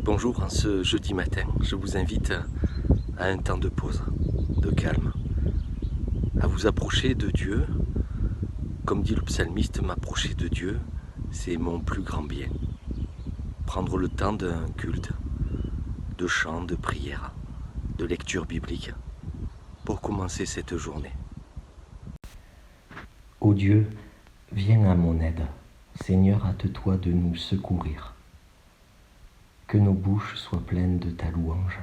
Bonjour, en ce jeudi matin, je vous invite à un temps de pause, de calme, à vous approcher de Dieu. Comme dit le psalmiste, m'approcher de Dieu, c'est mon plus grand bien. Prendre le temps d'un culte, de chant, de prière, de lecture biblique, pour commencer cette journée. Ô Dieu, viens à mon aide. Seigneur, hâte-toi de nous secourir. Que nos bouches soient pleines de ta louange,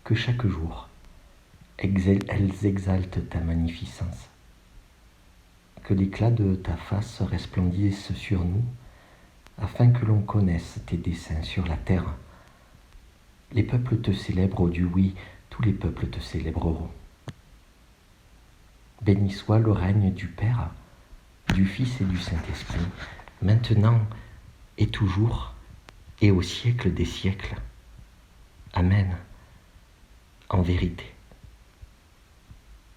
que chaque jour, elles exaltent ta magnificence. Que l'éclat de ta face resplendisse sur nous, afin que l'on connaisse tes desseins sur la terre. Les peuples te célèbrent, ô Dieu, oui, tous les peuples te célébreront. Béni soit le règne du Père, du Fils et du Saint-Esprit, maintenant et toujours, et au siècle des siècles. Amen. En vérité.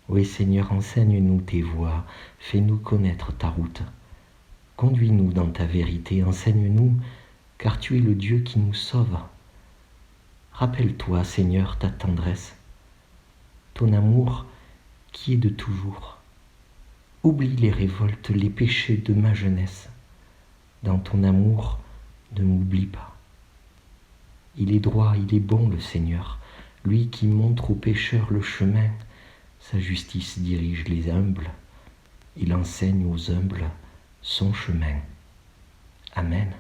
Oui Seigneur, enseigne-nous tes voies, fais-nous connaître ta route. Conduis-nous dans ta vérité, enseigne-nous, car tu es le Dieu qui nous sauve. Rappelle-toi, Seigneur, ta tendresse, ton amour qui est de toujours. Oublie les révoltes, les péchés de ma jeunesse. Dans ton amour, ne m'oublie pas. Il est droit, il est bon le Seigneur, lui qui montre aux pécheurs le chemin. Sa justice dirige les humbles, il enseigne aux humbles son chemin. Amen.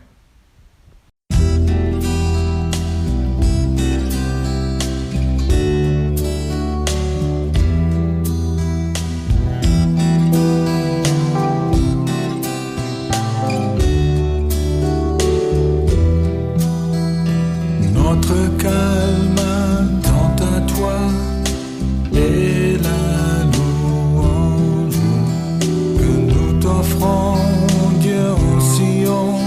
Notre calme tend à toi et la louange que nous t'offrons, Dieu en Sion,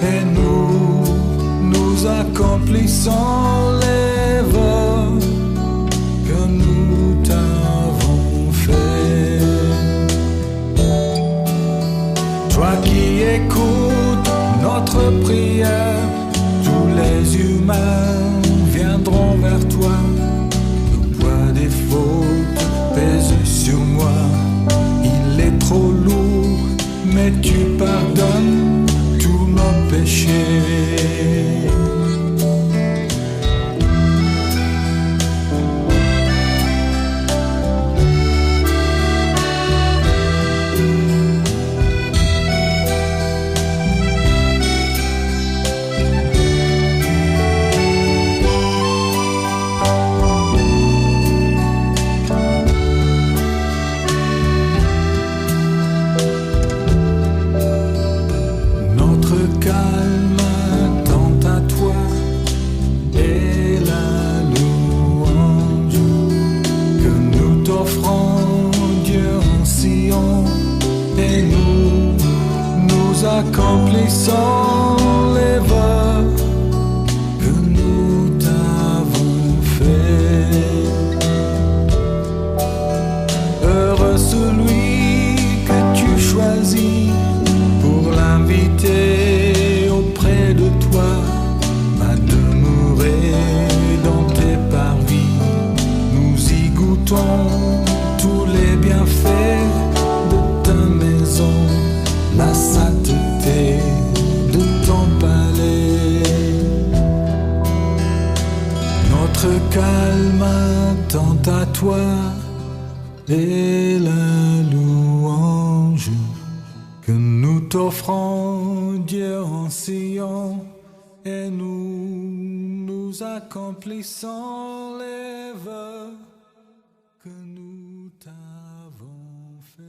et nous accomplissons les vœux que nous t'avons faits. Toi qui écoutes notre prière, tous les humains viendront vers toi. Le poids des fautes pèse sur moi. Il est trop lourd, mais tu pardonnes tous nos péchés. Accomplissons les vœux que nous t'avons faits. Heureux celui que tu choisis pour l'inviter auprès de toi à demeurer dans tes parvis. Nous y goûtons tous les bienfaits de ta maison, la sainteté de ton palais. Notre calme tend à toi et la louange que nous t'offrons, Dieu en Sion, et nous accomplissons les vœux que nous t'avons faits.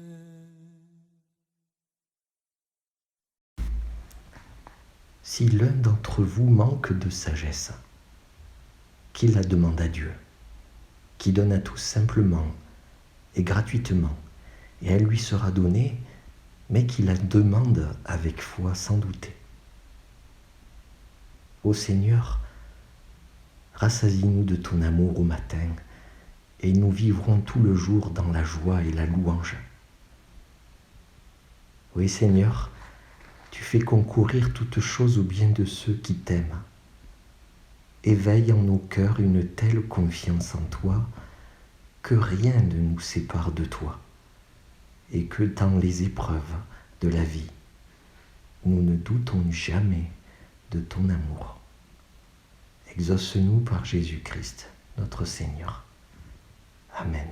Si l'un d'entre vous manque de sagesse, qu'il la demande à Dieu, qui donne à tous simplement et gratuitement, et elle lui sera donnée, mais qu'il la demande avec foi sans douter. Ô Seigneur, rassasie-nous de ton amour au matin, et nous vivrons tout le jour dans la joie et la louange. Oui Seigneur, tu fais concourir toutes choses au bien de ceux qui t'aiment. éveille en nos cœurs une telle confiance en toi que rien ne nous sépare de toi et que dans les épreuves de la vie, nous ne doutons jamais de ton amour. Exauce-nous par Jésus-Christ, notre Seigneur. Amen.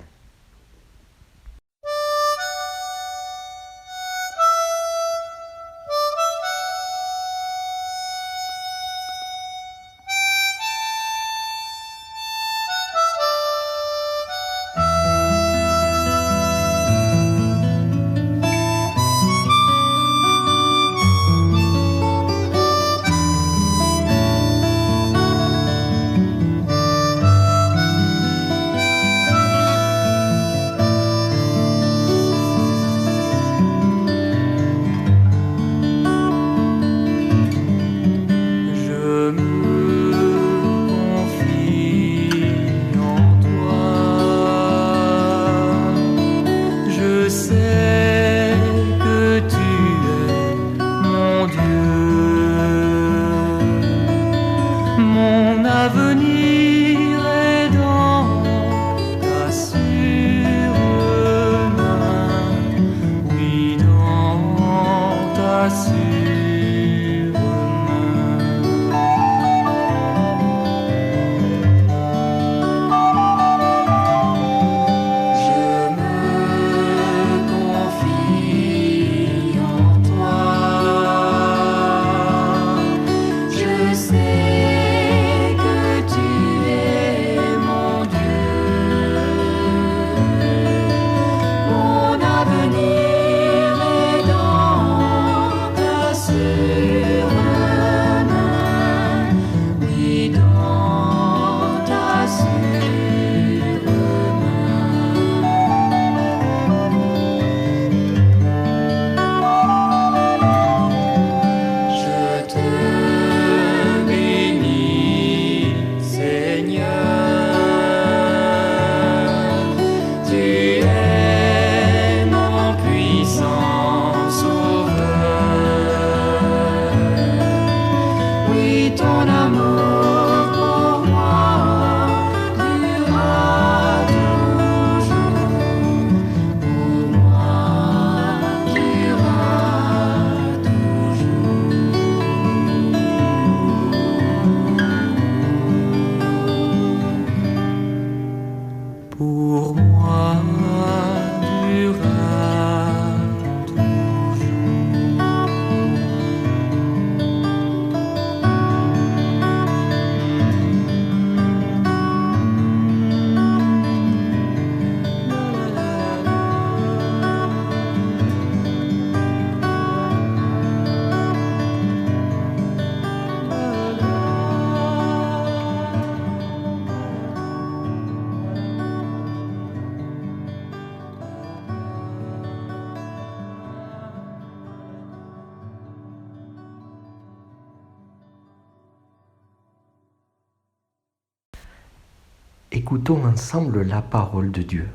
Écoutons ensemble la parole de Dieu.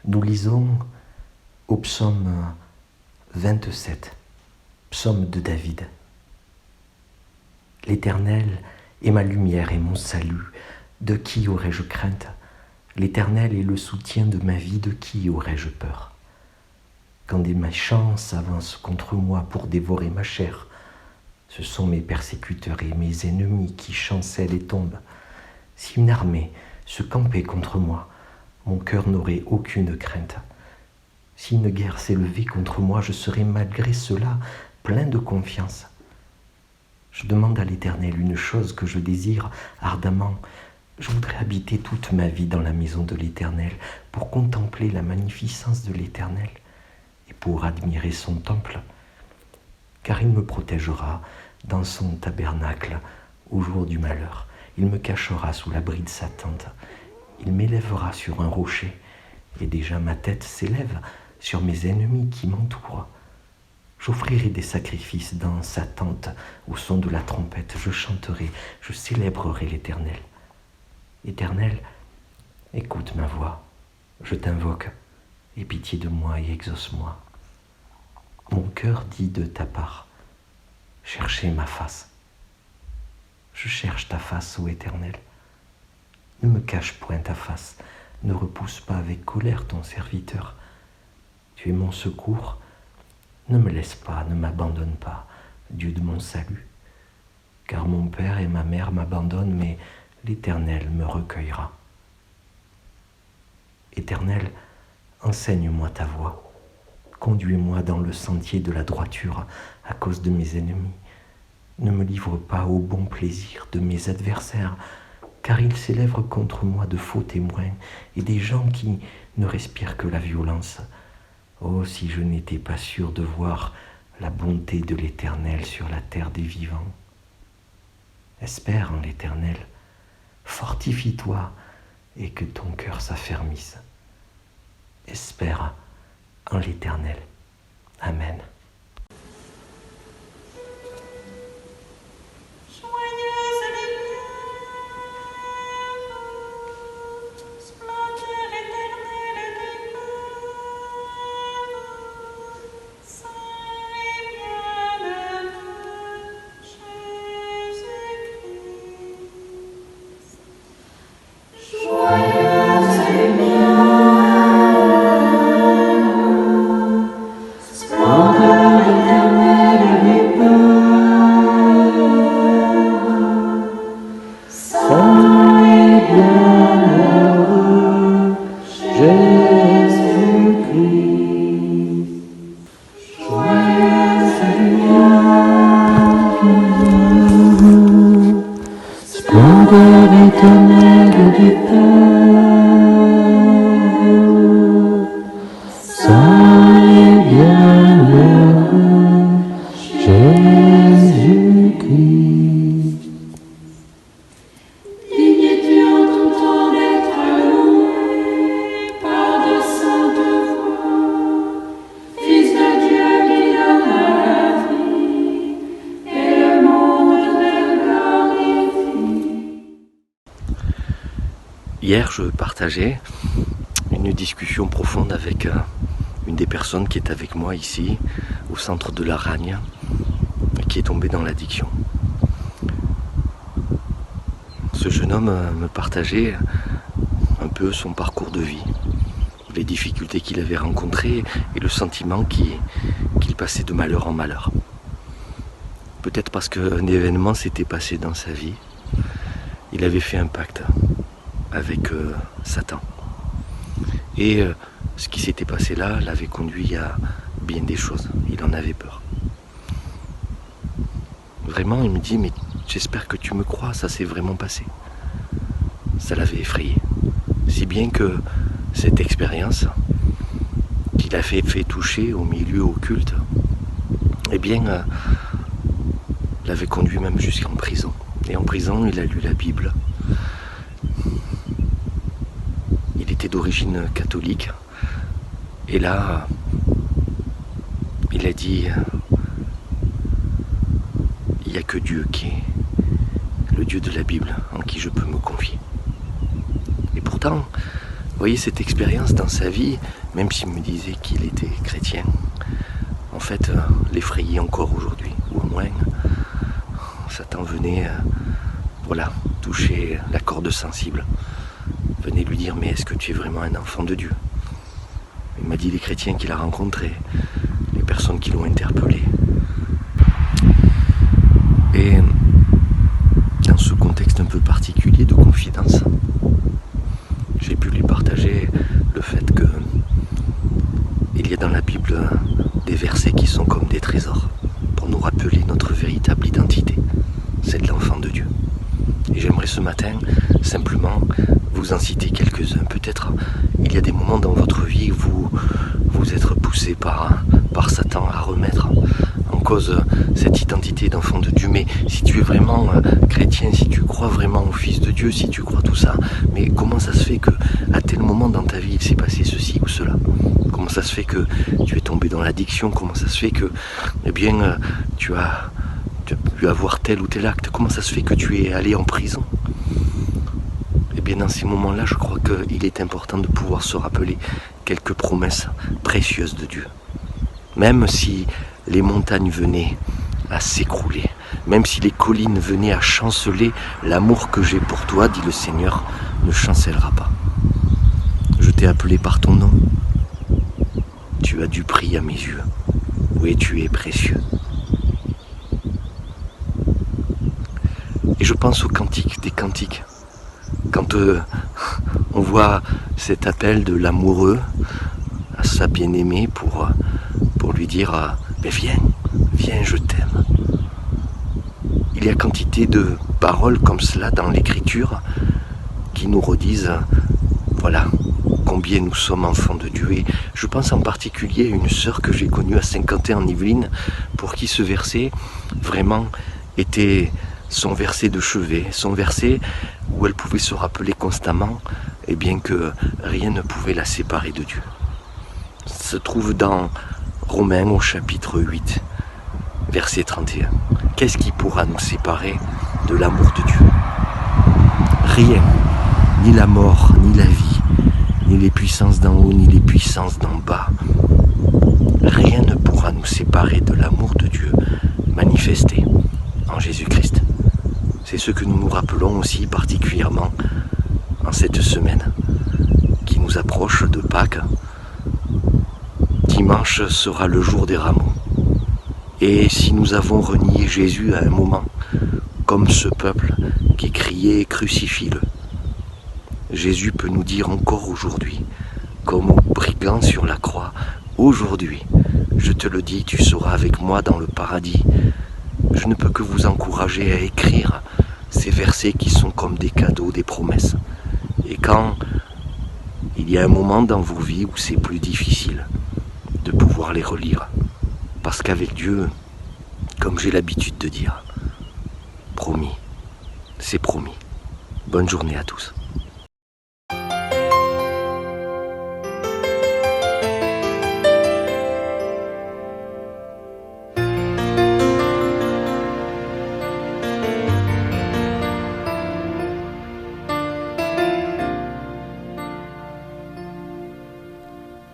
Nous lisons au psaume 27, psaume de David. L'Éternel est ma lumière et mon salut, de qui aurais-je crainte? L'Éternel est le soutien de ma vie, de qui aurais-je peur? Quand des méchants s'avancent contre moi pour dévorer ma chair, ce sont mes persécuteurs et mes ennemis qui chancellent et tombent. Si une armée se campait contre moi, mon cœur n'aurait aucune crainte. Si une guerre s'élevait contre moi, je serais malgré cela plein de confiance. Je demande à l'Éternel une chose que je désire ardemment. Je voudrais habiter toute ma vie dans la maison de l'Éternel pour contempler la magnificence de l'Éternel et pour admirer son temple, car il me protégera dans son tabernacle au jour du malheur. Il me cachera sous l'abri de sa tente. Il m'élèvera sur un rocher, et déjà ma tête s'élève sur mes ennemis qui m'entourent. J'offrirai des sacrifices dans sa tente au son de la trompette. Je chanterai, je célébrerai l'Éternel. Éternel, écoute ma voix. Je t'invoque, aie pitié de moi et exauce-moi. Mon cœur dit de ta part, cherchez ma face. Je cherche ta face, ô Éternel. Ne me cache point ta face, ne repousse pas avec colère ton serviteur. Tu es mon secours, ne me laisse pas, ne m'abandonne pas, Dieu de mon salut. Car mon père et ma mère m'abandonnent, mais l'Éternel me recueillera. Éternel, enseigne-moi ta voie. Conduis-moi dans le sentier de la droiture à cause de mes ennemis. Ne me livre pas au bon plaisir de mes adversaires, car ils s'élèvent contre moi de faux témoins et des gens qui ne respirent que la violence. Oh, si je n'étais pas sûr de voir la bonté de l'Éternel sur la terre des vivants. Espère en l'Éternel, fortifie-toi et que ton cœur s'affermisse. Espère en l'Éternel. Amen. Hier, je partageais une discussion profonde avec une des personnes qui est avec moi ici, au centre de la Ragne, qui est tombée dans l'addiction. Ce jeune homme me partageait un peu son parcours de vie, les difficultés qu'il avait rencontrées et le sentiment qu'il passait de malheur en malheur. Peut-être parce qu'un événement s'était passé dans sa vie, il avait fait un pacte avec Satan. Et ce qui s'était passé là l'avait conduit à bien des choses. Il en avait peur. Vraiment, il me dit, mais j'espère que tu me crois, ça s'est vraiment passé. Ça l'avait effrayé. Si bien que cette expérience qu'il a fait toucher au milieu occulte, eh bien, l'avait conduit même jusqu'en prison. Et en prison, il a lu la Bible. Il était d'origine catholique. Et là, il a dit, il n'y a que Dieu qui est le Dieu de la Bible en qui je peux me confier. Et pourtant, vous voyez, cette expérience dans sa vie, même s'il me disait qu'il était chrétien, en fait, l'effrayait encore aujourd'hui. Ou au moins, Satan venait toucher la corde sensible. Venait lui dire, mais est-ce que tu es vraiment un enfant de Dieu? Il m'a dit les chrétiens qu'il a rencontrés, les personnes qui l'ont interpellé. Et dans ce contexte un peu particulier de confidence, j'ai pu lui partager le fait que il y a dans la Bible des versets qui sont comme des trésors pour nous rappeler notre véritable identité, celle de l'enfant de Dieu. Et j'aimerais ce matin simplement vous en citer quelques-uns. Peut-être il y a des moments dans votre vie où vous êtes poussé par Satan à remettre en cause cette identité d'enfant de Dieu. Mais si tu es vraiment chrétien, si tu crois vraiment au Fils de Dieu, si tu crois tout ça, mais comment ça se fait que à tel moment dans ta vie il s'est passé ceci ou cela? Comment ça se fait que tu es tombé dans l'addiction? Comment ça se fait que tu as pu avoir tel ou tel acte? Comment ça se fait que tu es allé en prison? Eh bien, dans ces moments-là, je crois qu'il est important de pouvoir se rappeler quelques promesses précieuses de Dieu. Même si les montagnes venaient à s'écrouler, Même si les collines venaient à chanceler, l'amour que j'ai pour toi, dit le Seigneur, ne chancellera pas. Je t'ai appelé par ton nom. Tu as du prix à mes yeux. Oui, tu es précieux. Et je pense aux cantiques des cantiques. Quand on voit cet appel de l'amoureux à sa bien-aimée pour lui dire mais viens, je t'aime. Il y a quantité de paroles comme cela dans l'Écriture qui nous redisent voilà combien nous sommes enfants de Dieu. Et je pense en particulier à une sœur que j'ai connue à Saint-Quentin en Yvelines, pour qui ce verset vraiment était son verset de chevet, son verset où elle pouvait se rappeler constamment et bien que rien ne pouvait la séparer de Dieu. Ça se trouve dans Romains au chapitre 8, verset 31. Qu'est-ce qui pourra nous séparer de l'amour de Dieu? Rien, ni la mort, ni la vie, ni les puissances d'en haut, ni les puissances d'en bas. Rien ne pourra nous séparer de l'amour de Dieu manifesté en Jésus-Christ. C'est ce que nous nous rappelons aussi particulièrement en cette semaine qui nous approche de Pâques. Dimanche sera le jour des rameaux. Et si nous avons renié Jésus à un moment, comme ce peuple qui criait « Crucifie-le », Jésus peut nous dire encore aujourd'hui, comme au brigand sur la croix, « Aujourd'hui, je te le dis, tu seras avec moi dans le paradis ». Je ne peux que vous encourager à écrire ces versets qui sont comme des cadeaux, des promesses. Et quand il y a un moment dans vos vies où c'est plus difficile, de pouvoir les relire. Parce qu'avec Dieu, comme j'ai l'habitude de dire, promis, c'est promis. Bonne journée à tous.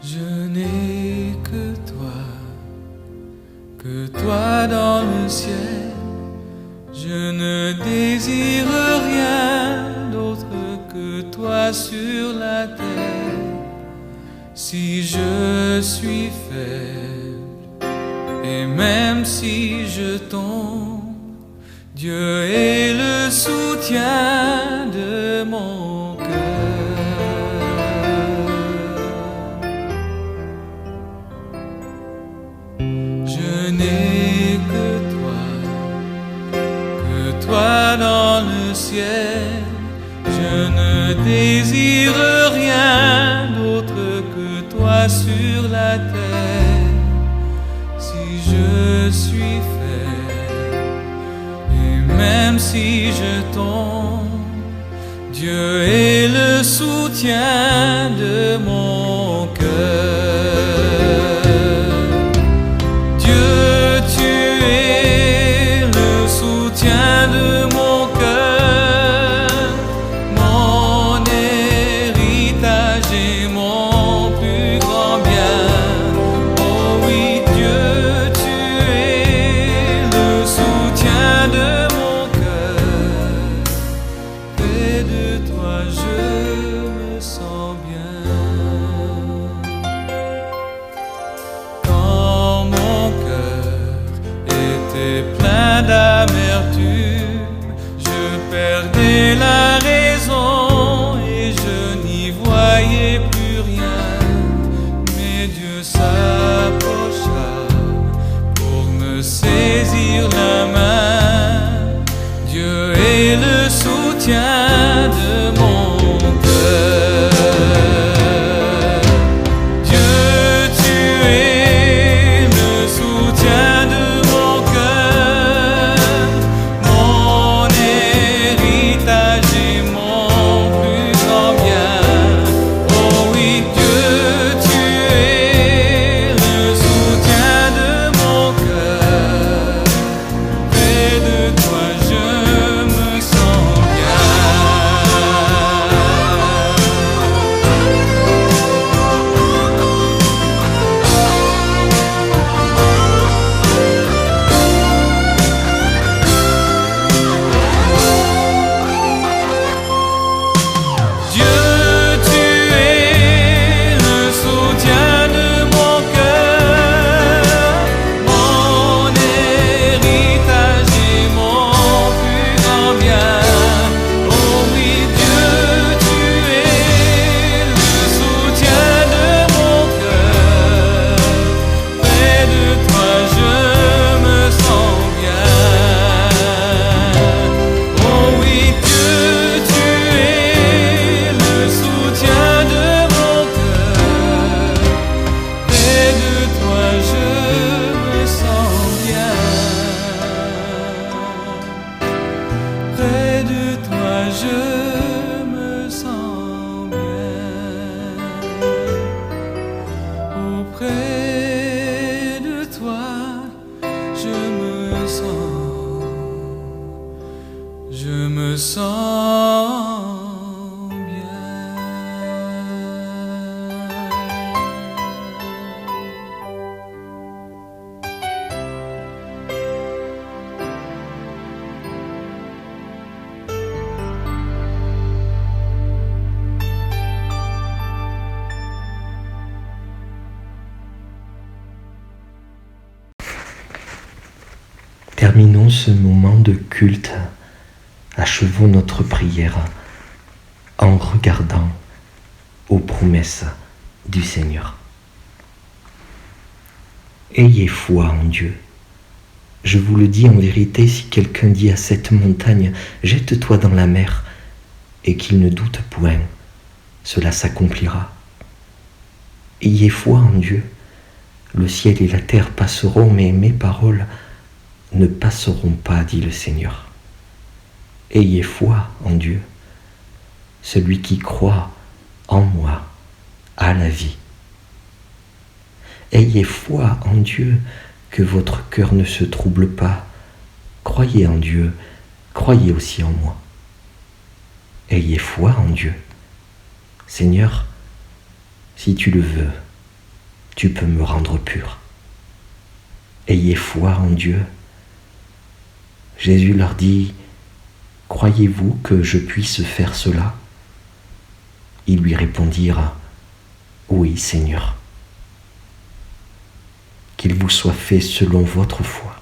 Je n'ai que toi dans le ciel. Je ne désire rien d'autre que toi sur la terre. Si je suis faible et même si je tombe, Dieu est le soutien de mon cœur. Je n'ai que toi dans le ciel. Je ne désire rien d'autre que toi sur la terre. Si je suis faible et même si je tombe, Dieu est le soutien de mon cœur. Auprès de toi je me sens bien. Auprès de toi je me sens bien. Terminons ce moment de culte, achevons notre prière en regardant aux promesses du Seigneur. Ayez foi en Dieu. Je vous le dis en vérité, si quelqu'un dit à cette montagne « Jette-toi dans la mer » et qu'il ne doute point, cela s'accomplira. Ayez foi en Dieu. Le ciel et la terre passeront, mais mes paroles ne passeront pas, dit le Seigneur. Ayez foi en Dieu. Celui qui croit en moi a la vie. Ayez foi en Dieu, que votre cœur ne se trouble pas. Croyez en Dieu, croyez aussi en moi. Ayez foi en Dieu. Seigneur, si tu le veux, tu peux me rendre pur. Ayez foi en Dieu. Jésus leur dit, « Croyez-vous que je puisse faire cela ?» Ils lui répondirent, « Oui, Seigneur. » Qu'il vous soit fait selon votre foi.